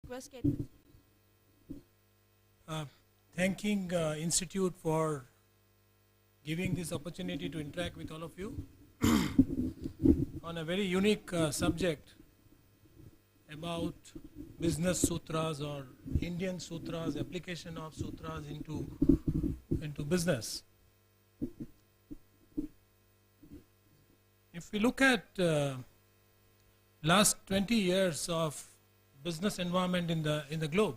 request Ketan. Uh, Thanking Institute for giving this opportunity to interact with all of you on a very unique subject about business sutras or Indian sutras, application of sutras into business. If we look at last 20 years of business environment in the globe,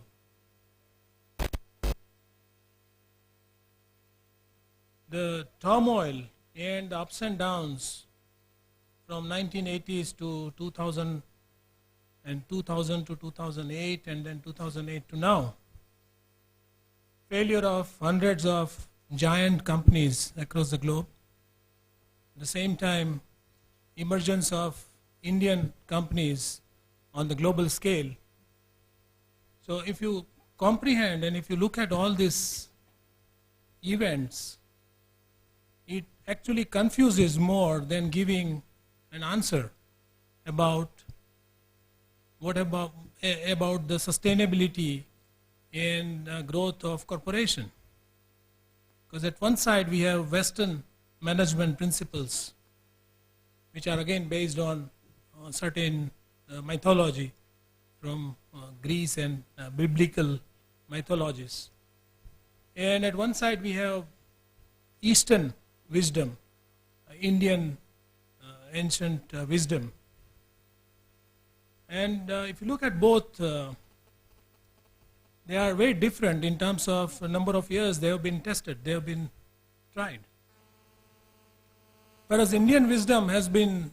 the turmoil and the ups and downs from 1980s to 2000 and 2000 to 2008 and then 2008 to now, failure of hundreds of giant companies across the globe, at the same time emergence of Indian companies on the global scale. So if you comprehend and if you look at all these events, it actually confuses more than giving an answer about about the sustainability and growth of corporation. Because at one side we have Western management principles, which are again based on certain mythology from Greece and biblical mythologies. And at one side we have Eastern wisdom, Indian ancient wisdom. And if you look at both, they are very different in terms of a number of years they have been tested, they have been tried. Whereas Indian wisdom has been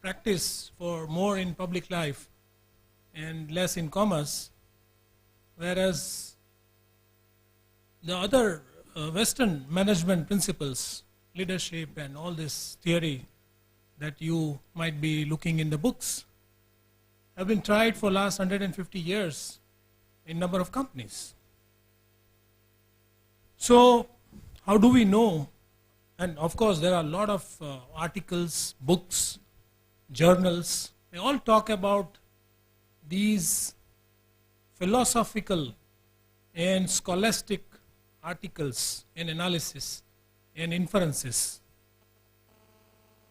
practiced for more in public life and less in commerce, whereas the other Western management principles, leadership and all this theory that you might be looking in the books, have been tried for last 150 years in number of companies. So how do we know? And of course there are a lot of articles, books, journals, they all talk about these philosophical and scholastic articles and analysis and inferences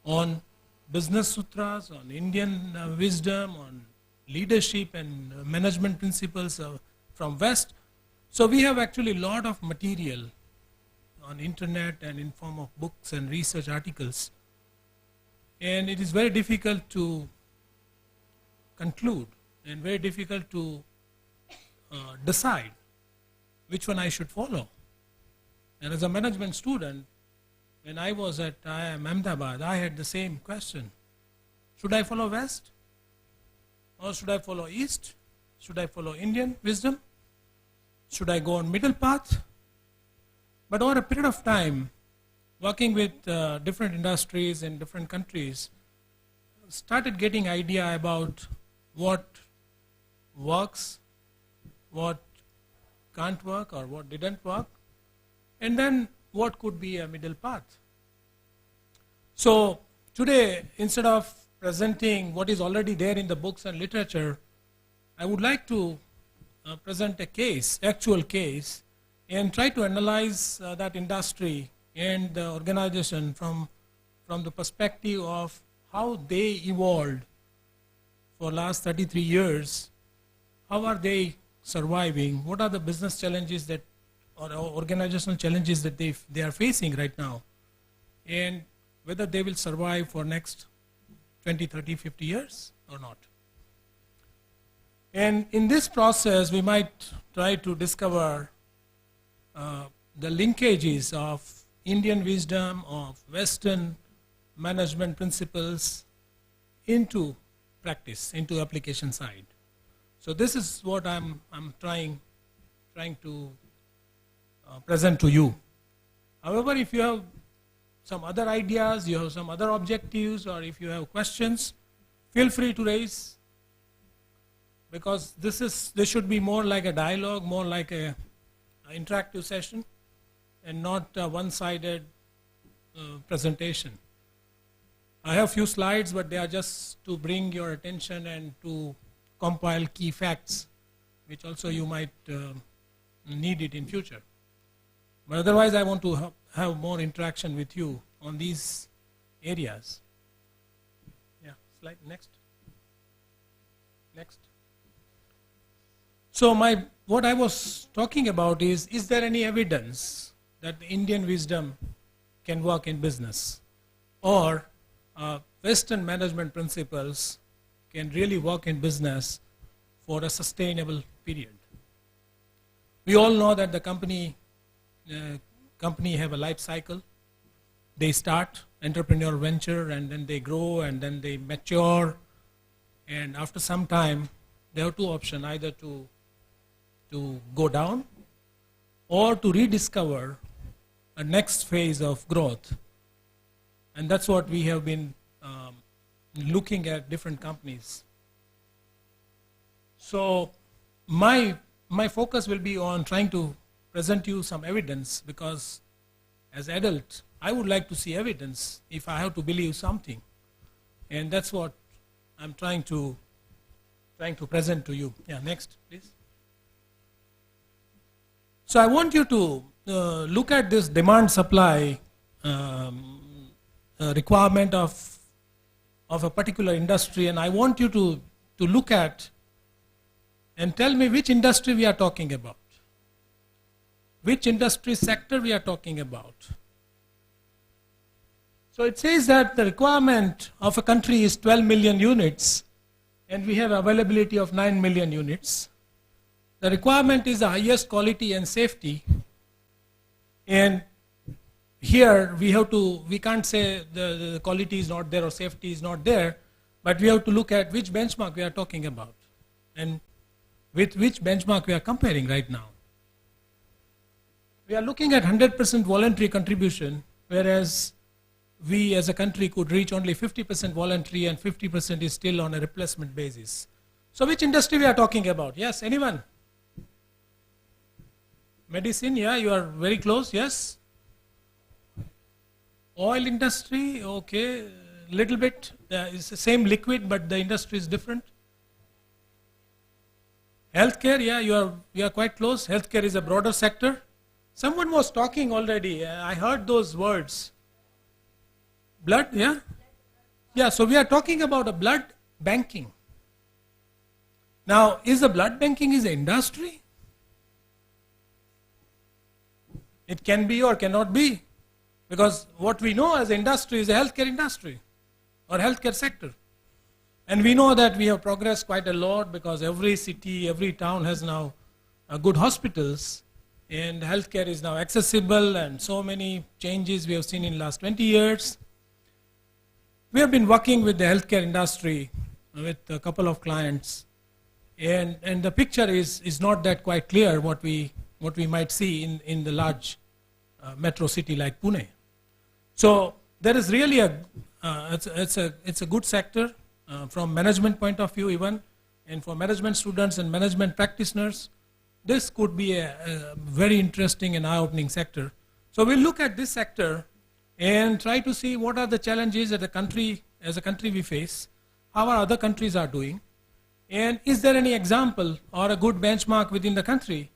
on business sutras, on Indian wisdom, on leadership and management principles from West. So we have actually a lot of material on internet and in form of books and research articles. And it is very difficult to conclude and very difficult to decide which one I should follow. And as a management student, when I was at IIM Ahmedabad, I had the same question. Should I follow West? Or should I follow East? Should I follow Indian wisdom? Should I go on middle path? But over a period of time, working with different industries in different countries, started getting idea about what works, what can't work or what didn't work, and then what could be a middle path. So today, instead of presenting what is already there in the books and literature, I would like to present a case, actual case, and try to analyze that industry and the organization from the perspective of how they evolved for last 33 years. How are they surviving? What are the business challenges that or organizational challenges that they are facing right now, and whether they will survive for next 20, 30, 50 years or not. And in this process, we might try to discover the linkages of Indian wisdom, of Western management principles into practice, into application side. So this is what I'm trying to present to you. However, if you have some other ideas, you have some other objectives, or if you have questions, feel free to raise, because this should be more like a dialogue, more like a interactive session, and not a one-sided presentation. I have few slides, but they are just to bring your attention and to compile key facts which also you might need it in future. But otherwise, I want to have more interaction with you on these areas. Yeah, slide next. Next. So what I was talking about is there any evidence that the Indian wisdom can work in business, or Western management principles can really work in business for a sustainable period? We all know that the company have a life cycle. They start entrepreneurial venture, and then they grow, and then they mature, and after some time they have two options: either to go down or to rediscover a next phase of growth. And that's what we have been looking at different companies. So my focus will be on trying to present you some evidence, because as adult I would like to see evidence if I have to believe something, and that's what I'm trying to present to you. Yeah, next please. So I want you to look at this demand supply requirement of a particular industry, and I want you to look at and tell me which industry we are talking about, which industry sector we are talking about. So it says that the requirement of a country is 12 million units, and we have availability of 9 million units. The requirement is the highest quality and safety, and here we can't say the quality is not there or safety is not there, but we have to look at which benchmark we are talking about and with which benchmark we are comparing right now. We are looking at 100% voluntary contribution, whereas we as a country could reach only 50% voluntary, and 50% is still on a replacement basis. So which industry we are talking about? Yes, anyone? Medicine, yeah, you are very close, yes. Oil industry, okay, little bit. It's the same liquid, but the industry is different. Healthcare, yeah, you are quite close. Healthcare is a broader sector. Someone was talking already. I heard those words. Blood, yeah? Yeah, so we are talking about a blood banking. Now, is the blood banking is an industry? It can be or cannot be, because what we know as industry is a healthcare industry or healthcare sector. And we know that we have progressed quite a lot, because every city, every town has now good hospitals, and healthcare is now accessible, and so many changes we have seen in the last 20 years. We have been working with the healthcare industry with a couple of clients, and the picture is not that quite clear what we might see in the large metro city like Pune. So there is really it's a good sector from management point of view even, and for management students and management practitioners, this could be a very interesting and eye-opening sector. So we'll look at this sector and try to see what are the challenges that as a country we face, how our other countries are doing, and is there any example or a good benchmark within the country,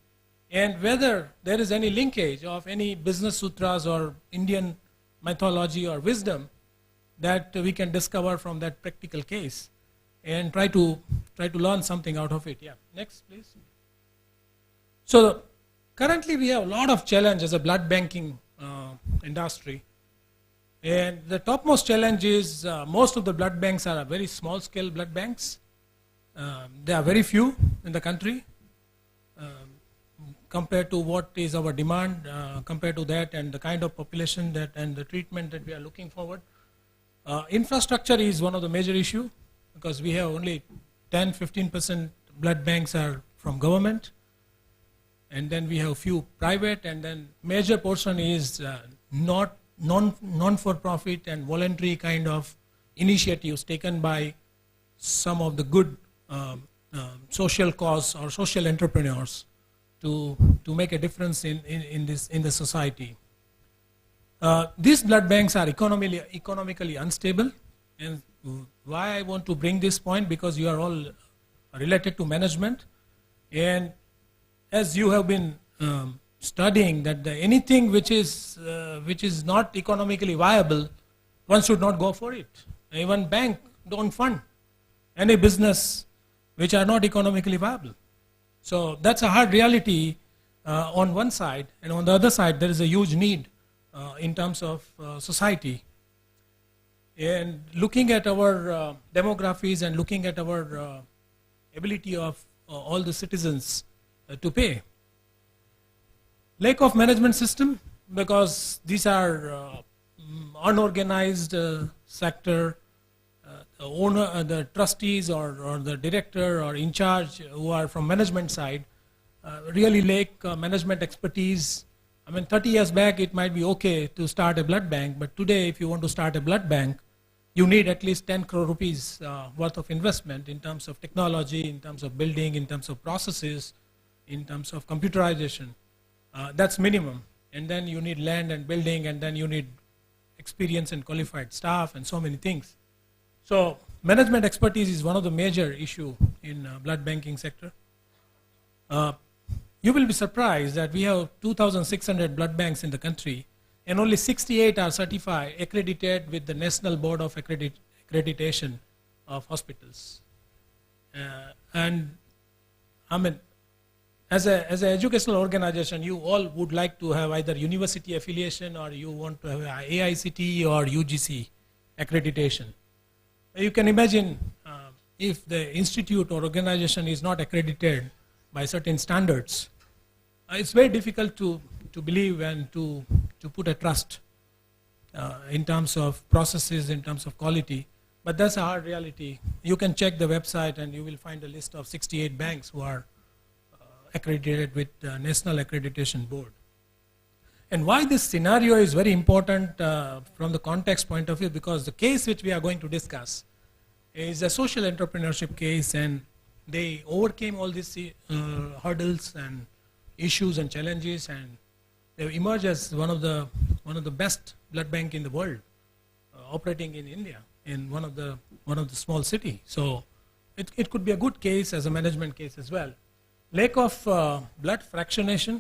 and whether there is any linkage of any business sutras or Indian mythology or wisdom that we can discover from that practical case, and try to learn something out of it. Yeah, next please. So currently we have a lot of challenge as a blood banking industry, and the topmost challenge is most of the blood banks are very small scale blood banks. There are very few in the country compared to what is our demand, compared to that and the kind of population that and the treatment that we are looking forward. Infrastructure is one of the major issue, because we have only 10-15% blood banks are from government, and then we have few private, and then major portion is not non-for-profit and voluntary kind of initiatives taken by some of the good social cause or social entrepreneurs to make a difference in the society. These blood banks are economically unstable, and why I want to bring this point, because you are all related to management, And as you have been studying that anything which is not economically viable, one should not go for it. Even bank don't fund any business which are not economically viable. So that's a hard reality on one side, and on the other side there is a huge need in terms of society. And looking at our demographies and looking at our ability of all the citizens to pay. Lack of management system, because these are unorganized sector, the trustees or the director or in charge who are from management side really lack management expertise. I mean, 30 years back it might be okay to start a blood bank, but today if you want to start a blood bank, you need at least 10 crore rupees worth of investment in terms of technology, in terms of building, in terms of processes, in terms of computerization. That's minimum. And then you need land and building, and then you need experienced and qualified staff and so many things. So management expertise is one of the major issue in blood banking sector. You will be surprised that we have 2,600 blood banks in the country, and only 68 are certified, accredited with the National Board of Accreditation of Hospitals. And I mean, as an educational organization, you all would like to have either university affiliation, or you want to have AICTE or UGC accreditation. You can imagine if the institute or organization is not accredited by certain standards, it's very difficult to believe and to put a trust in terms of processes, in terms of quality. But that's a hard reality. You can check the website and you will find a list of 68 banks who are accredited with the National Accreditation Board. And why this scenario is very important from the context point of view, because the case which we are going to discuss is a social entrepreneurship case, and they overcame all these hurdles and issues and challenges, and they emerged as one of the best blood bank in the world, operating in India in one of the small city. So it could be a good case as a management case as well. Lack of blood fractionation.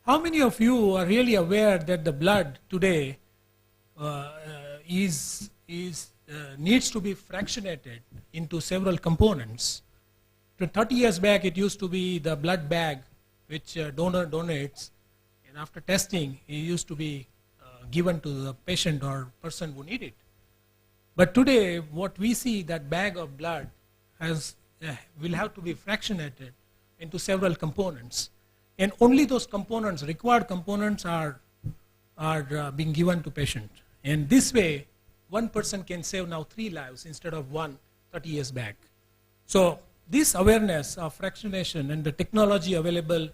How many of you are really aware that the blood today needs to be fractionated into several components? 30 years back, it used to be the blood bag which donor donates, and after testing, it used to be given to the patient or person who need it. But today, what we see, that bag of blood will have to be fractionated into several components, and only those components, required components, are being given to patient. And this way, one person can save now 3 lives instead of 1 30 years back. So this awareness of fractionation and the technology available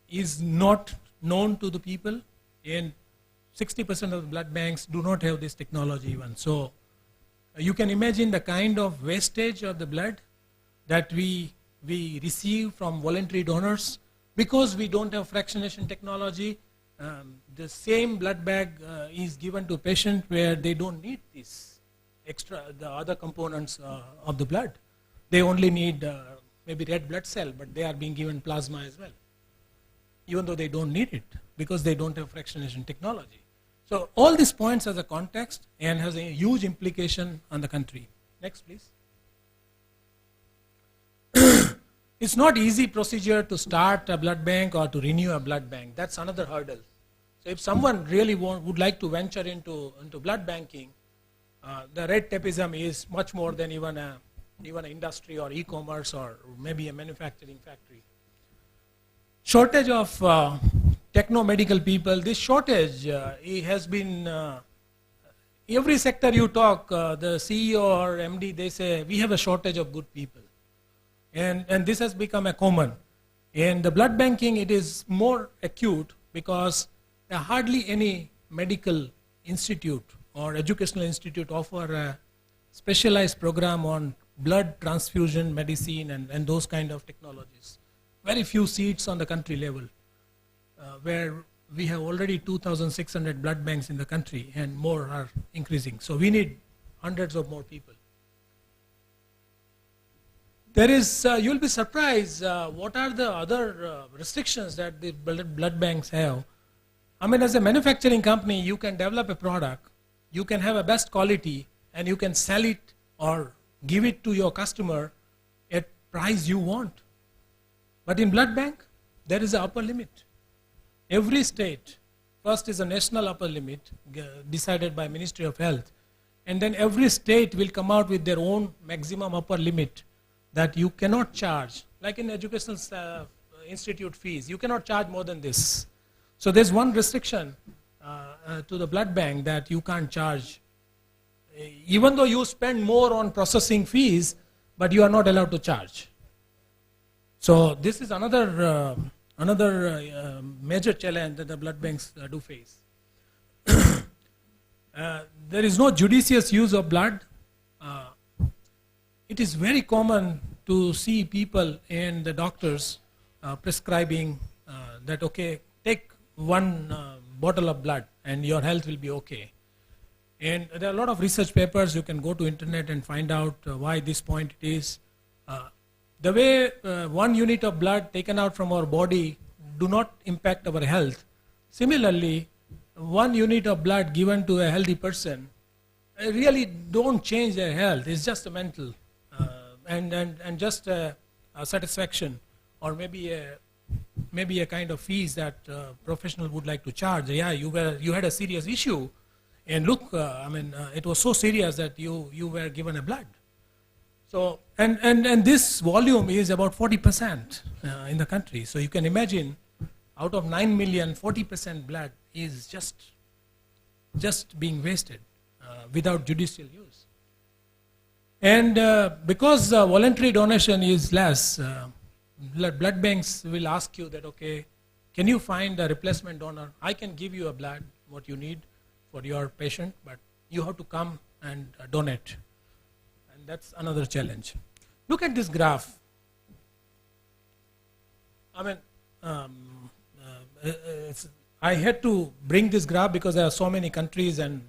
is not known to the people, and 60% of the blood banks do not have this technology even. So you can imagine the kind of wastage of the blood that we receive from voluntary donors because we don't have fractionation technology. The same blood bag is given to a patient where they don't need this the other components of the blood. They only need maybe red blood cell, but they are being given plasma as well, even though they don't need it because they don't have fractionation technology. So all these points as a context and has a huge implication on the country. Next, please. It's not easy procedure to start a blood bank or to renew a blood bank. That's another hurdle. So if someone really would like to venture into blood banking, the red tapeism is much more than even an industry or e-commerce or maybe a manufacturing factory. Shortage of techno-medical people. This shortage it has been, every sector you talk, the CEO or MD, they say, we have a shortage of good people. And this has become a common. In the blood banking, it is more acute because hardly any medical institute or educational institute offer a specialized program on blood transfusion medicine and those kind of technologies. Very few seats on the country level, where we have already 2,600 blood banks in the country and more are increasing. So we need hundreds of more people. There is, you'll be surprised what are the other restrictions that the blood banks have. I mean, as a manufacturing company, you can develop a product, you can have a best quality, and you can sell it or give it to your customer at price you want. But in blood bank, there is an upper limit. Every state, first is a national upper limit decided by Ministry of Health, and then every state will come out with their own maximum upper limit that you cannot charge, like in educational institute fees, you cannot charge more than this. So there's one restriction to the blood bank that you can't charge, even though you spend more on processing fees, but you are not allowed to charge. So this is another major challenge that the blood banks do face. There is no judicious use of blood. It is very common to see people and the doctors prescribing that, okay, take one bottle of blood and your health will be okay. And there are a lot of research papers, you can go to internet and find out why this point it is. The way 1 unit of blood taken out from our body do not impact our health. Similarly, 1 unit of blood given to a healthy person really don't change their health. It's just a mental and just a satisfaction, or maybe a kind of fees that professional would like to charge. Yeah, you had a serious issue, and look, it was so serious that you were given a blood. So and this volume is about 40% in the country. So you can imagine, out of 9 million, 40% blood is just being wasted without judicial use. And because voluntary donation is less, blood banks will ask you that, okay, can you find a replacement donor? I can give you a blood, what you need for your patient, but you have to come and donate. And that's another challenge. Look at this graph. I had to bring this graph because there are so many countries, and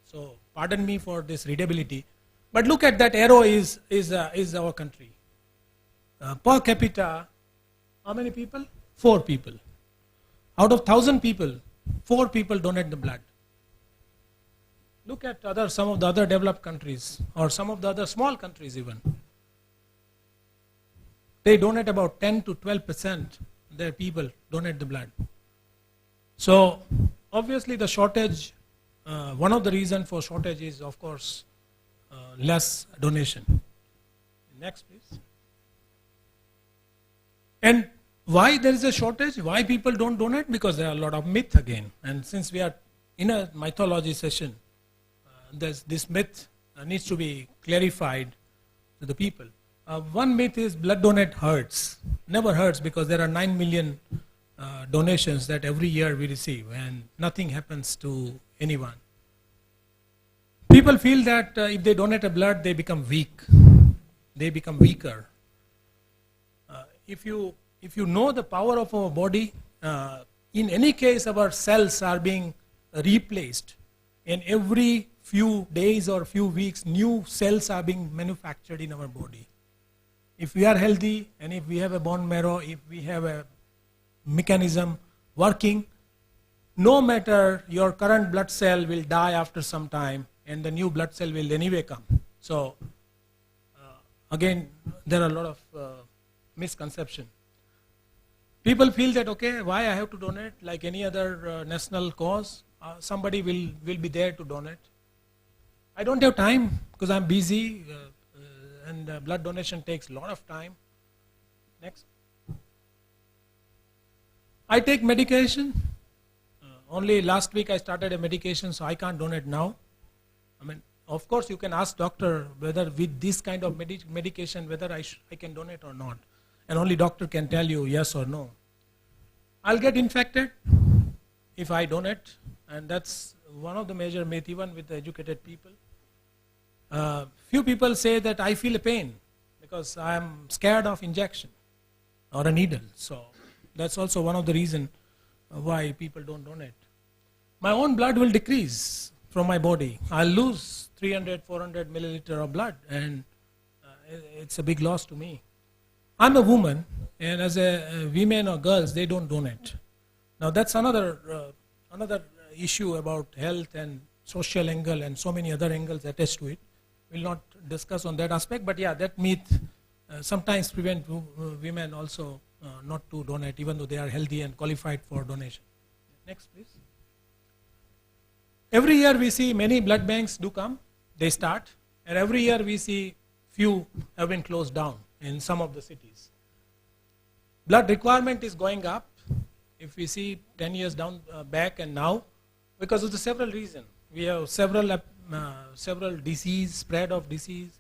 so pardon me for this readability. But look at that arrow is our country. Per capita, how many people? 4 people. Out of 1,000 people, 4 people donate the blood. Look at some of the other developed countries, or some of the other small countries even. They donate about 10 to 12%. Their people donate the blood. So obviously the shortage, one of the reasons for shortage is, of course, less donation. Next, please. And why there is a shortage? Why people don't donate? Because there are a lot of myth again. And since we are in a mythology session, this myth needs to be clarified to the people. One myth is blood donate hurts. Never hurts, because there are 9 million donations that every year we receive, and nothing happens to anyone. People feel that if they donate a blood, they become weak. They become weaker. If you know the power of our body, in any case our cells are being replaced. And every few days or few weeks, new cells are being manufactured in our body. If we are healthy, and if we have a bone marrow, if we have a mechanism working, no matter your current blood cell will die after some time, and the new blood cell will anyway come. So again, there are a lot of misconception. People feel that, okay, why I have to donate? Like any other national cause, somebody will be there to donate. I don't have time because I'm busy, and blood donation takes a lot of time. Next. I take medication. Only last week I started a medication, so I can't donate now. Of course you can ask doctor whether with this kind of medication whether I can donate or not. And only doctor can tell you yes or no. I'll get infected if I donate, and that's one of the major myths even with the educated people. Few people say that I feel a pain because I am scared of injection or a needle. So that's also one of the reasons why people don't donate. My own blood will decrease from my body. I'll lose 300, 400 milliliter of blood, and it's a big loss to me. I'm a woman, and as a women or girls, they don't donate. Now that's another issue about health and social angle and so many other angles attached to it. We'll not discuss on that aspect, but yeah, that myth sometimes prevent women also not to donate, even though they are healthy and qualified for donation. Next, please. Every year we see many blood banks do come, they start, and every year we see few have been closed down in some of the cities. Blood requirement is going up, if we see 10 years down back and now, because of the several reasons. We have several disease, spread of disease.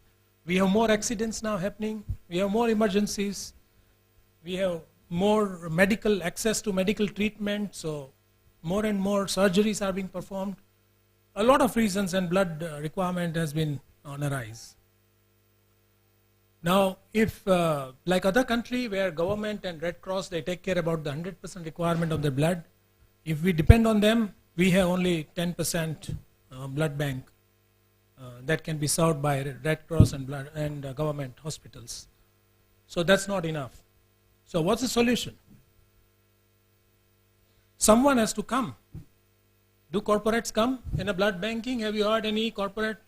We have more accidents now happening. We have more emergencies. We have more medical access to medical treatment, so more and more surgeries are being performed. A lot of reasons, and blood requirement has been on a rise. Now, if like other country where government and Red Cross, they take care about the 100% requirement of the blood, if we depend on them, we have only 10% blood bank that can be served by Red Cross and government hospitals. So that's not enough. So what's the solution? Someone has to come. Do corporates come in a blood banking? Have you heard any corporate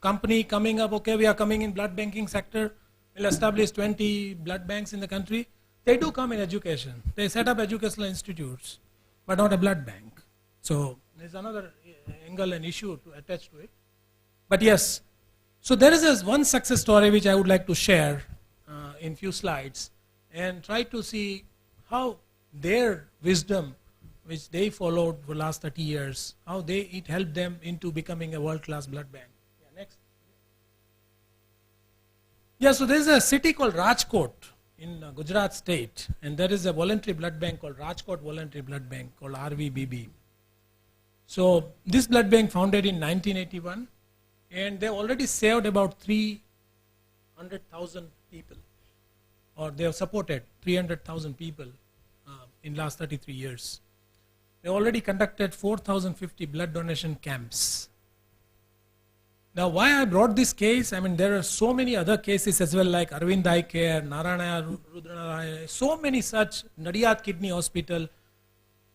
company coming up, okay, we are coming in blood banking sector, we'll establish 20 blood banks in the country? They do come in education. They set up educational institutes, but not a blood bank. So there's another angle and issue to attach to it. But yes, so there is this one success story which I would like to share in few slides and try to see how their wisdom, which they followed for the last 30 years, how it helped them into becoming a world-class blood bank. Yeah, next. Yeah, so there is a city called Rajkot in Gujarat state, and there is a voluntary blood bank called Rajkot Voluntary Blood Bank called RVBB. So this blood bank founded in 1981, and they already saved about 300,000 people, or they have supported 300,000 people in last 33 years. They already conducted 4,050 blood donation camps. Now, why I brought this case, I mean, there are so many other cases as well, like Arvind Eye Care, Narayana Rudranarayana, so many such, Nadiyat Kidney Hospital.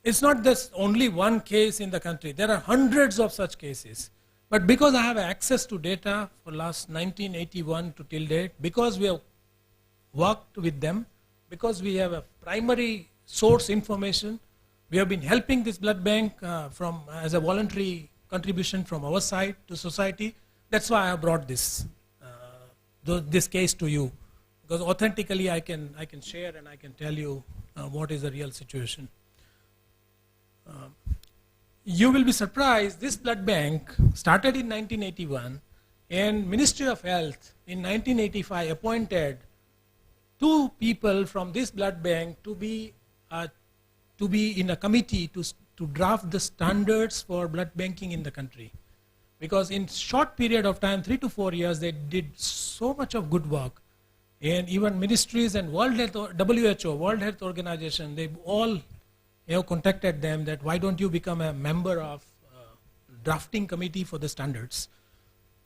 It's not just only one case in the country. There are hundreds of such cases. But because I have access to data for last 1981 to till date, because we have worked with them, because we have a primary source information, we have been helping this blood bank as a voluntary contribution from our side to society. That's why I brought this case to you, because authentically I can share and I can tell you what is the real situation. You will be surprised. This blood bank started in 1981, and Ministry of Health in 1985 appointed 2 people from this blood bank to be in a committee to draft the standards for blood banking in the country. Because in short period of time, 3 to 4 years, they did so much of good work. And even ministries and WHO, World Health Organization, they all contacted them that why don't you become a member of drafting committee for the standards.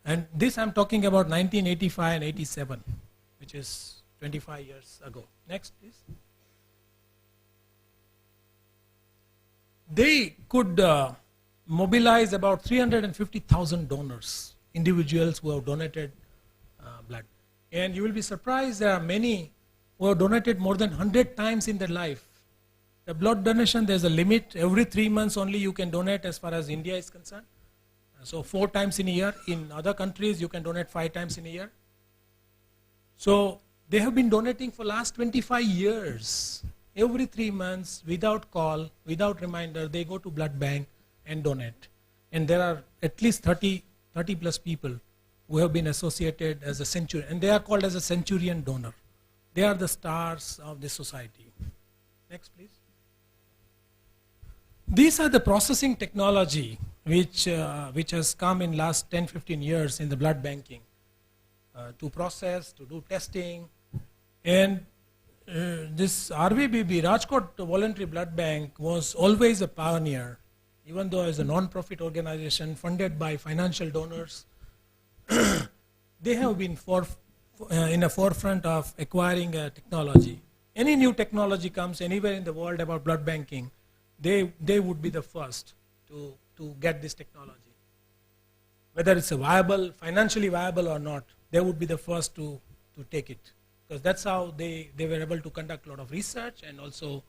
And this I'm talking about 1985 and 87, which is 25 years ago. Next, please. They could mobilize about 350,000 donors, individuals who have donated blood. And you will be surprised there are many who have donated more than 100 times in their life. The blood donation, there's a limit. Every 3 months only you can donate as far as India is concerned. So 4 times in a year. In other countries, you can donate 5 times in a year. So they have been donating for last 25 years. Every 3 months, without call, without reminder, they go to blood bank and donate. And there are at least 30 plus people who have been associated as a centurion. And they are called as a centurion donor. They are the stars of the society. Next, please. These are the processing technology which has come in last 10-15 years in the blood banking to process, to do testing. And this RVBB, Rajkot Voluntary Blood Bank, was always a pioneer, even though as a non-profit organization funded by financial donors. They have been for in the forefront of acquiring technology. Any new technology comes anywhere in the world about blood banking, they would be the first to get this technology. Whether it's financially viable or not, they would be the first to take it. Because that's how they were able to conduct a lot of research and also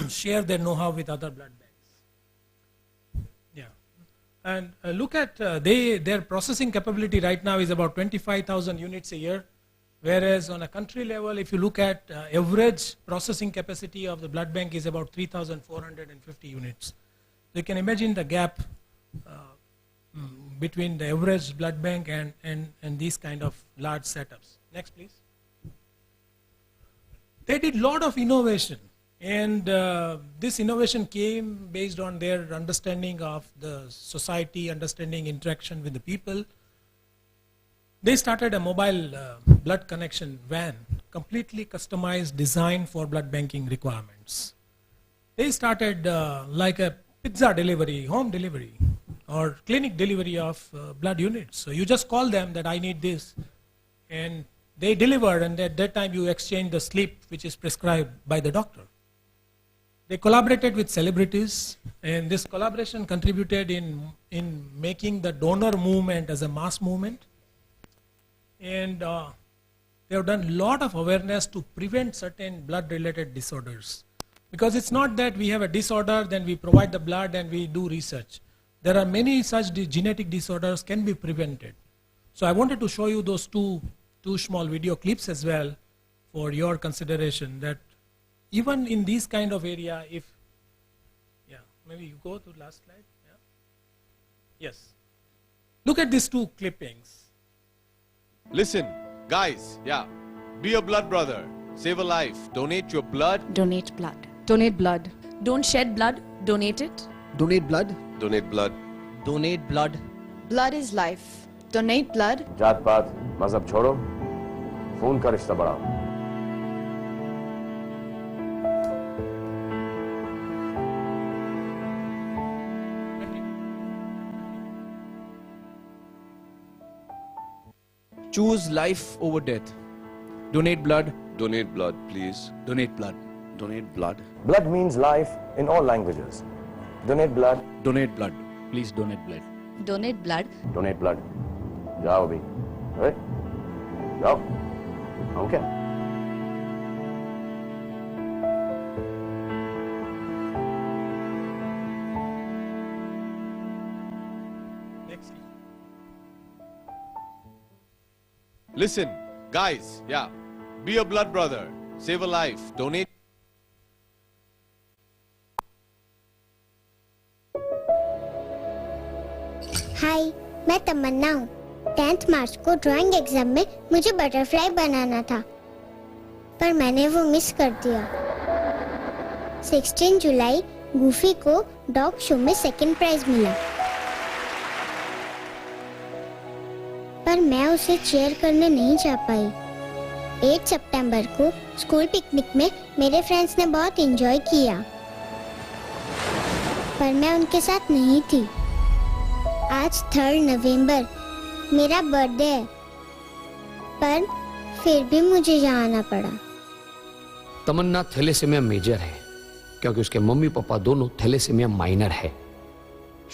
share their know-how with other blood banks. Yeah. And look at their processing capability right now is about 25,000 units a year. Whereas on a country level, if you look at average processing capacity of the blood bank is about 3,450 units. So you can imagine the gap between the average blood bank and these kind of large setups. Next, please. They did a lot of innovation, and this innovation came based on their understanding of the society, understanding interaction with the people. They started a mobile blood connection van, completely customized, designed for blood banking requirements. They started like a pizza delivery, home delivery, or clinic delivery of blood units. So you just call them that I need this, and they deliver, and at that time you exchange the slip which is prescribed by the doctor. They collaborated with celebrities, and this collaboration contributed in making the donor movement as a mass movement. And they have done a lot of awareness to prevent certain blood-related disorders. Because it's not that we have a disorder, then we provide the blood and we do research. There are many such genetic disorders can be prevented. So I wanted to show you those two small video clips as well for your consideration, that even in this kind of area, maybe you go to the last slide. Yeah. Yes. Look at these two clippings. Listen, guys, be a blood brother. Save a life. Donate your blood. Donate blood. Donate blood. Don't shed blood, donate it. Donate blood. Donate blood. Donate blood. Blood is life. Donate blood. जात पात मजहब छोड़ो, खून का रिश्ता बढ़ाओ. Choose life over death. Donate blood. Donate blood, please. Donate blood. Donate blood. Blood means life in all languages. Donate blood. Donate blood. Please donate blood. Donate blood. Donate blood. जाओ अभी. अरे, जाओ. Okay. Next. Listen, guys, be a blood brother. Save a life. Donate. हाय, मैं तमन्ना हूँ। 10th मार्च को drawing exam में मुझे butterfly बनाना था, पर मैंने वो मिस कर दिया। 16 जुलाई गूफी को डॉग शो में सेकंड प्राइज मिला, पर मैं उसे चीयर करने नहीं जा पाई। 8 सितंबर को स्कूल पिकनिक में मेरे फ्रेंड्स ने बहुत एंजॉय किया, पर मैं उनके साथ नहीं थी। आज 3 नवंबर मेरा बर्थडे है, पर फिर भी मुझे यहाँ आना पड़ा। तमन्ना थैलेसीमिया मेजर है, क्योंकि उसके मम्मी पापा दोनों थैलेसीमिया माइनर है।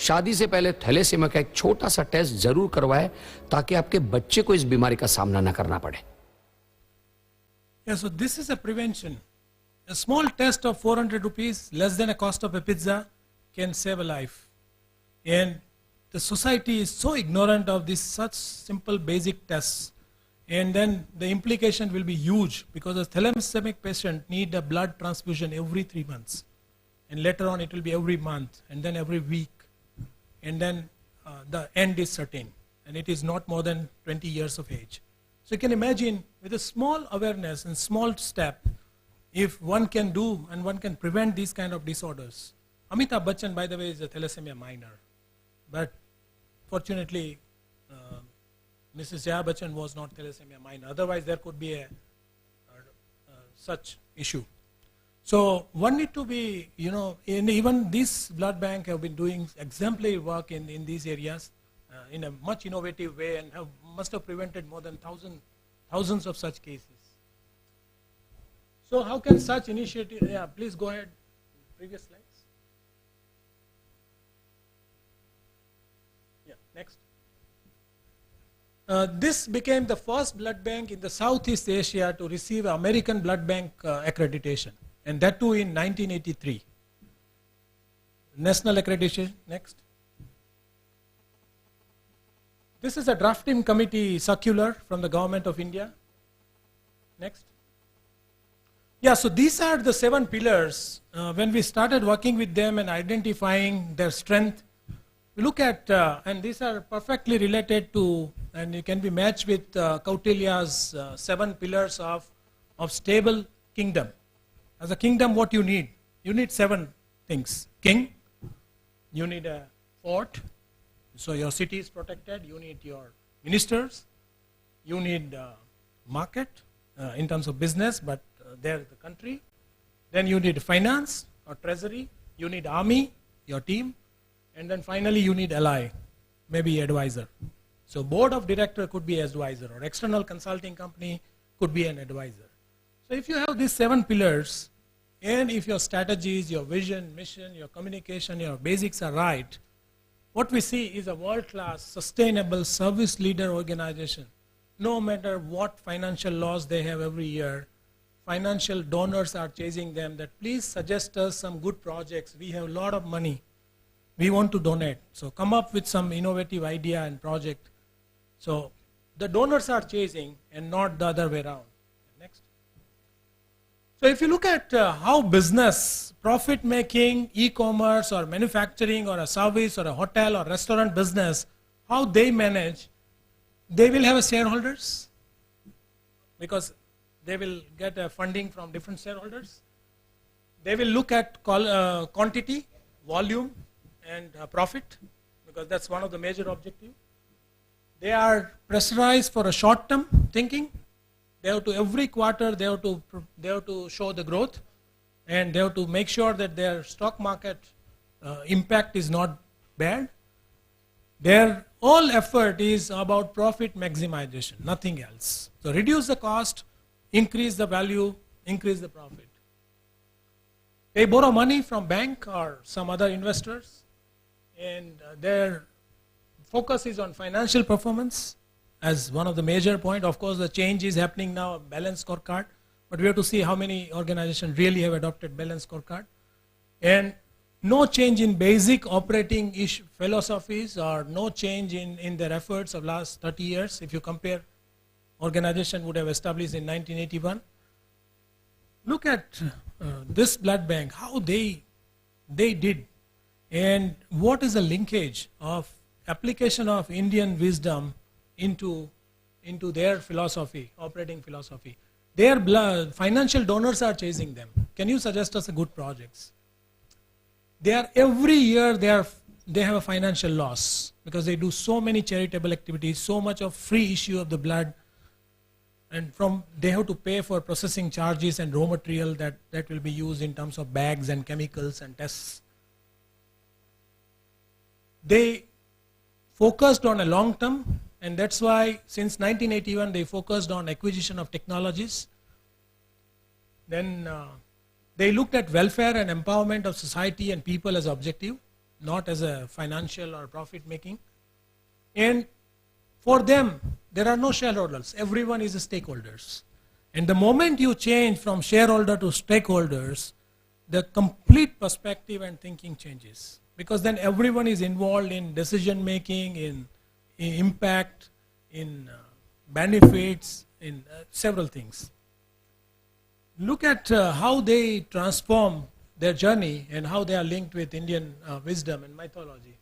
शादी से पहले थैलेसीमिया का एक छोटा सा टेस्ट जरूर करवाएं, ताकि आपके बच्चे को इस बीमारी का सामना न करना पड़े। Yeah, so this is a prevention. A small test of 400 rupees, less than a cost of a pizza, can save a life. And the society is so ignorant of this such simple basic tests. And then the implication will be huge, because a thalassemia patient need a blood transfusion every 3 months. And later on it will be every month, and then every week. And then the end is certain. And it is not more than 20 years of age. So you can imagine, with a small awareness and small step, if one can do and one can prevent these kind of disorders. Amitabh Bachchan, by the way, is a thalassemia minor. But fortunately, Mrs. Jaya Bachchan was not thalassemia minor. Otherwise, there could be a such issue. So one need to be, and even this blood bank have been doing exemplary work in these areas in a much innovative way, and must have prevented more than 1,000 thousands of such cases. So how can such initiative, yeah, please go ahead, previous slides. Yeah, next. This became the first blood bank in the Southeast Asia to receive American Blood Bank accreditation, and that too in 1983. National accreditation, next. This is a drafting committee circular from the government of India. Next. Yeah, so these are the 7 pillars. When we started working with them and identifying their strength, we look at, and these are perfectly related to, and it can be matched with Kautilya's 7 pillars of stable kingdom. As a kingdom, what you need? You need 7 things. King, you need a fort, so your city is protected. You need your ministers. You need market in terms of business, but there the country. Then you need finance or treasury. You need army, your team. And then finally you need ally, maybe advisor. So board of director could be advisor, or external consulting company could be an advisor. So if you have these 7 pillars, and if your strategies, your vision, mission, your communication, your basics are right, what we see is a world-class, sustainable service leader organization. No matter what financial loss they have every year, financial donors are chasing them that please suggest us some good projects. We have a lot of money. We want to donate. So come up with some innovative idea and project. So the donors are chasing and not the other way around. Next. So if you look at how business, profit making, e-commerce or manufacturing or a service or a hotel or restaurant business, how they manage, they will have a shareholders because they will get funding from different shareholders. They will look at quantity, volume, and profit, because that's one of the major objectives. They are pressurized for a short-term thinking. They have to, every quarter, they have to show the growth, and they have to make sure that their stock market impact is not bad. Their all effort is about profit maximization, nothing else. So reduce the cost, increase the value, increase the profit. They borrow money from bank or some other investors, and their focus is on financial performance as one of the major points. Of course, the change is happening now, balanced scorecard, but we have to see how many organizations really have adopted balanced scorecard. And no change in basic operating philosophies, or no change in their efforts of last 30 years. If you compare, organization would have established in 1981. Look at this blood bank, how they did, and what is the linkage of application of Indian wisdom into their philosophy, operating philosophy. Their financial donors are chasing them. Can you suggest us a good projects? Every year they have a financial loss because they do so many charitable activities, so much of free issue of the blood, and they have to pay for processing charges and raw material that will be used in terms of bags and chemicals and tests. They focused on a long term, and that's why since 1981 they focused on acquisition of technologies. Then they looked at welfare and empowerment of society and people as objective, not as a financial or profit making. And for them, there are no shareholders. Everyone is a stakeholders. And the moment you change from shareholder to stakeholders, the complete perspective and thinking changes. Because then everyone is involved in decision making, in impact, in benefits, in several things. Look at how they transform their journey and how they are linked with Indian wisdom and mythology.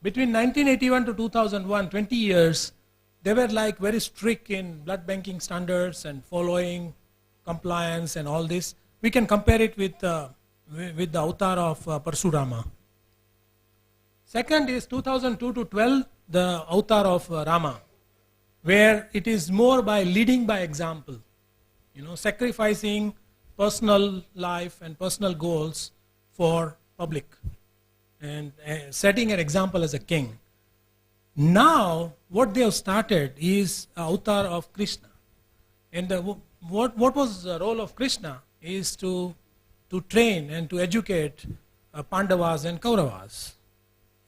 Between 1981 to 2001, 20 years, they were like very strict in blood banking standards and following compliance and all this. We can compare it with the avatar of Parshurama. Second is 2002 to 12, the avatar of Rama, where it is more by leading by example, sacrificing personal life and personal goals for public, and setting an example as a king. Now, what they have started is avatar of Krishna, And what was the role of Krishna is to train and to educate Pandavas and Kauravas,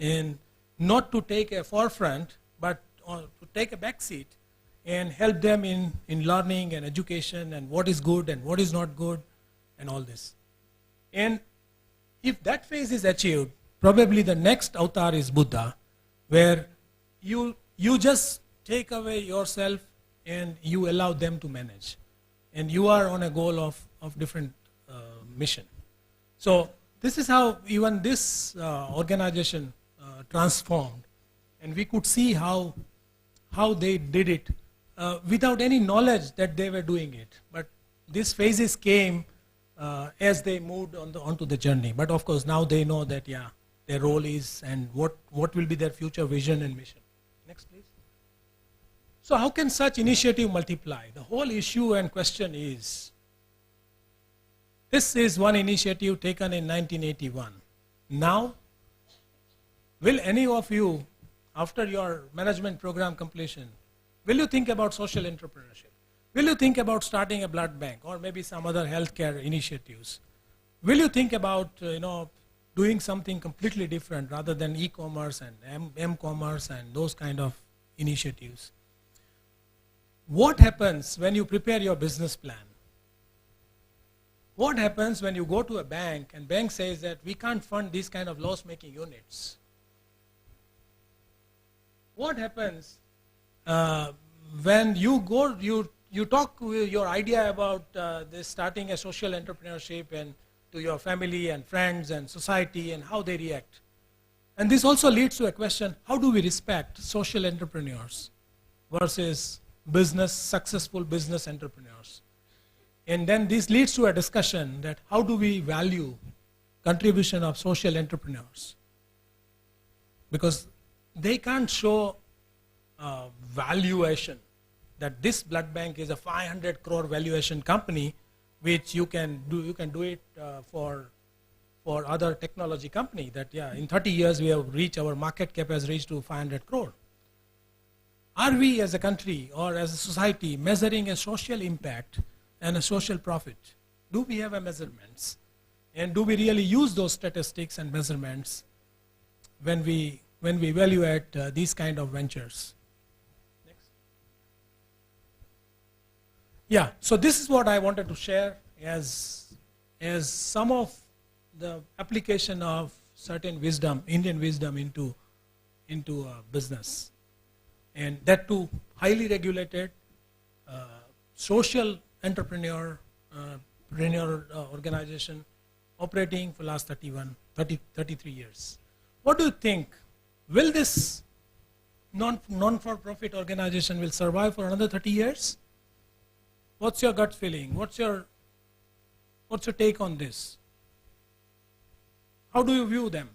and not to take a forefront, but to take a back seat and help them in learning and education and what is good and what is not good and all this. And if that phase is achieved, probably the next avatar is Buddha, where you just take away yourself and you allow them to manage. And you are on a goal of different mission. So this is how even this organization transformed. And we could see how they did it without any knowledge that they were doing it. But these phases came as they moved onto the journey. But of course now they know that their role is and what will be their future vision and mission. Next please. So how can such initiative multiply? The whole issue and question is, this is one initiative taken in 1981. Now, will any of you, after your management program completion, will you think about social entrepreneurship? Will you think about starting a blood bank or maybe some other healthcare initiatives? Will you think about doing something completely different rather than e-commerce and m-commerce and those kind of initiatives? What happens when you prepare your business plan? What happens when you go to a bank and bank says that we can't fund these kind of loss-making units? What happens when you talk your idea about this starting a social entrepreneurship and to your family and friends and society and how they react? And this also leads to a question, how do we respect social entrepreneurs versus successful business entrepreneurs? And then this leads to a discussion that how do we value contribution of social entrepreneurs? Because they can't show valuation that this blood bank is a 500 crore valuation company, which you can do it for other technology company that in 30 years we have reached, our market cap has reached to 500 crore. Are we as a country or as a society measuring a social impact and a social profit? Do we have a measurements? And do we really use those statistics and measurements when we evaluate these kind of ventures? Next. Yeah, so this is what I wanted to share as some of the application of certain wisdom, Indian wisdom into business. And that too, highly regulated, social entrepreneur organization operating for last 33 years. What do you think? Will this non-for-profit organization will survive for another 30 years? What's your gut feeling? What's your take on this? How do you view them?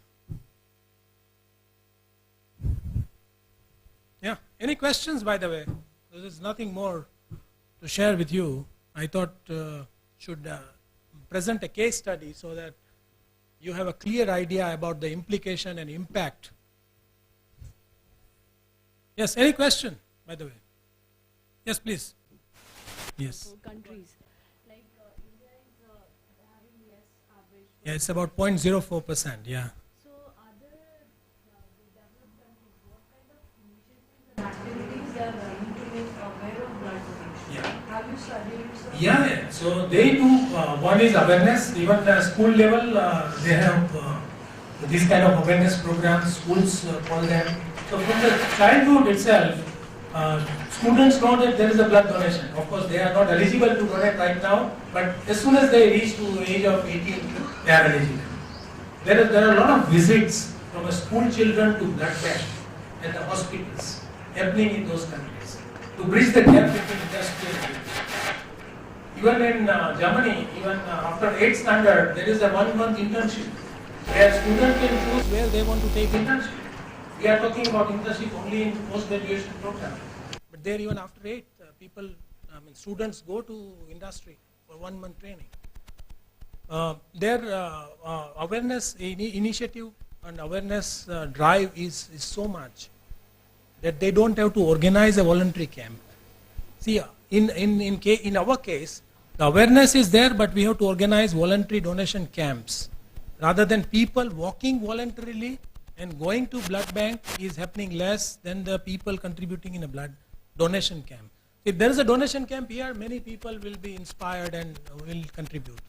Yeah. Any questions, by the way? There is nothing more to share with you. I thought should present a case study so that you have a clear idea about the implication and impact. Yes, any question, by the way? Yes, please. Yes. Countries like India is having less average. Yeah, it's about 0.04%. Yeah. So other developed countries, what kind of initiatives and activities they are running to make aware of blood donation? Yeah. Have you studied? Yeah. So they do. One is awareness. Even the school level, they have this kind of awareness programs. Schools call them. So from the childhood itself, students know that there is a blood donation. Of course, they are not eligible to donate right now, but as soon as they reach to the age of 18, they are eligible. There are a lot of visits from school children to blood bank at the hospitals happening in those countries to bridge the gap between industry and people. Even in Germany, even after 8th standard, there is a 1-month internship where students can choose where they want to take internship. We are talking about internship only in post-graduation program. But there even after 8, students go to industry for 1-month training. Their awareness initiative and awareness drive is so much that they don't have to organize a voluntary camp. See, in our case, the awareness is there, but we have to organize voluntary donation camps. Rather than people walking voluntarily and going to blood bank is happening less than the people contributing in a blood donation camp. If there is a donation camp here, many people will be inspired and will contribute.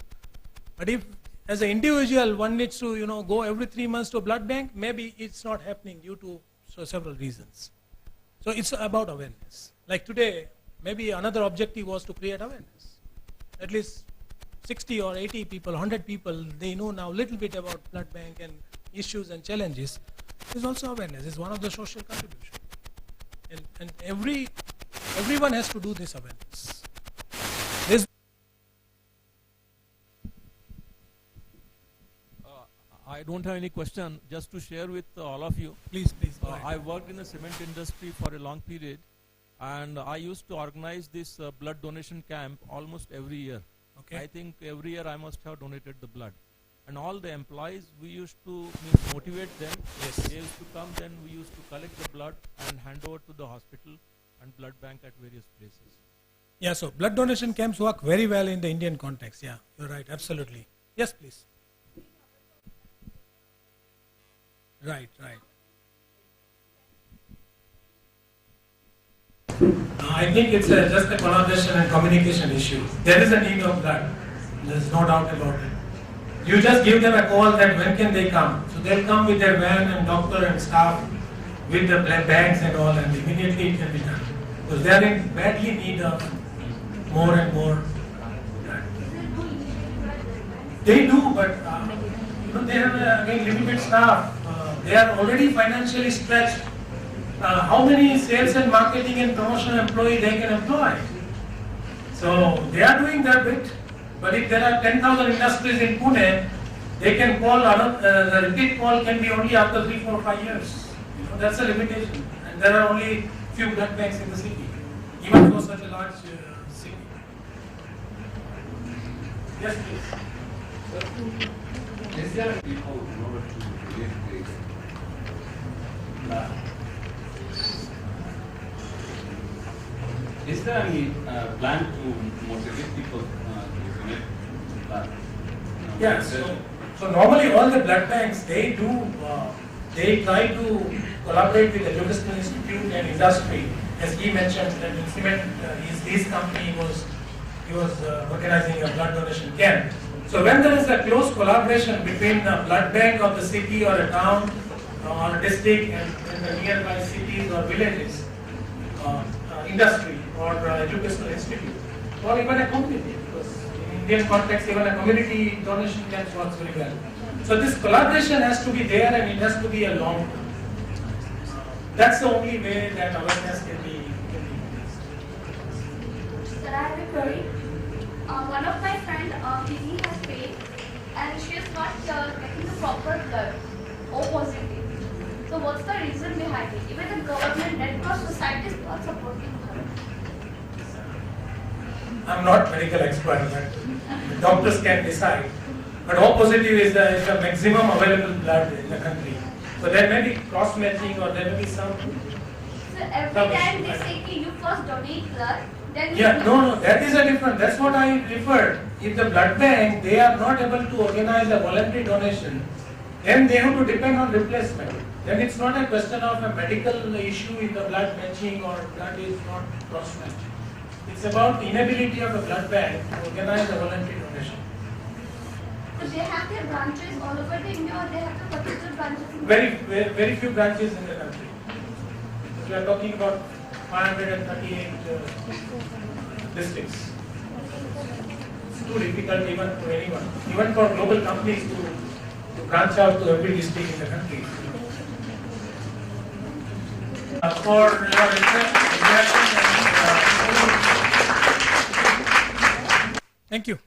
But if as an individual one needs to go every 3 months to a blood bank, maybe it's not happening due to several reasons. So it's about awareness. Like today, maybe another objective was to create awareness. At least 60 or 80 people, 100 people, they know now a little bit about blood bank and issues and challenges. It's also awareness. It's one of the social contributions. And everyone has to do this awareness. I don't have any question, just to share with all of you. Please, go ahead. I worked in the cement industry for a long period, and I used to organize this blood donation camp almost every year. Okay. I think every year I must have donated the blood. And all the employees, we used to motivate them. Yes. They used to come, then we used to collect the blood and hand over to the hospital and blood bank at various places. Yeah, so blood donation camps work very well in the Indian context. Yeah, you're right, absolutely. Yes, please. Right. I think it's just a collaboration and communication issue. There is a need of blood. There's no doubt about it. You just give them a call that when can they come. So they'll come with their van and doctor and staff with the blood bags and all, and immediately it can be done. Because they are in badly need of more and more blood. They do, but they have again limited staff. They are already financially stretched. How many sales and marketing and promotional employees they can employ? So they are doing their bit. But if there are 10,000 industries in Pune, they can call, the repeat call can be only after 3, 4, 5 years. That's a limitation. And there are only few blood banks in the city, even for such a large city. Yes, please. Is there people in order to create the blood? Is there any plan to motivate people to donate blood? Yes. So normally all the blood banks, they try to collaborate with the Educational Institute and industry. As he mentioned, that in cement, his company was organizing a blood donation camp. So when there is a close collaboration between the blood bank of the city or a town or a district and the nearby cities or villages, industry or educational institute, or even a community, because in Indian context even a community donation camp works very well. So this collaboration has to be there and it has to be a long term. That's the only way that awareness can be increased. Sir, I have a query. One of my friend, kidney has failed and she is not getting the proper blood, O positive. So what's the reason behind it? Even the government, Red Cross Society is not supporting her. I'm not medical expert, but doctors can decide. But O positive is the maximum available blood in the country. So there may be cross-matching or there may be some. So every time they say that you first donate blood, then Yeah, no, that is a different. That's what I referred. If the blood bank, they are not able to organize a voluntary donation, then they have to depend on replacement. Then it's not a question of a medical issue in the blood matching or blood is not cross-matching. It's about the inability of a blood bank to organize a voluntary donation. so they have their branches all over the India, or they have the particular branches in Very few branches in the country. We are talking about 538 districts. It's too difficult even for anyone, even for global companies to branch out to every district in the country. For your interest, thank you.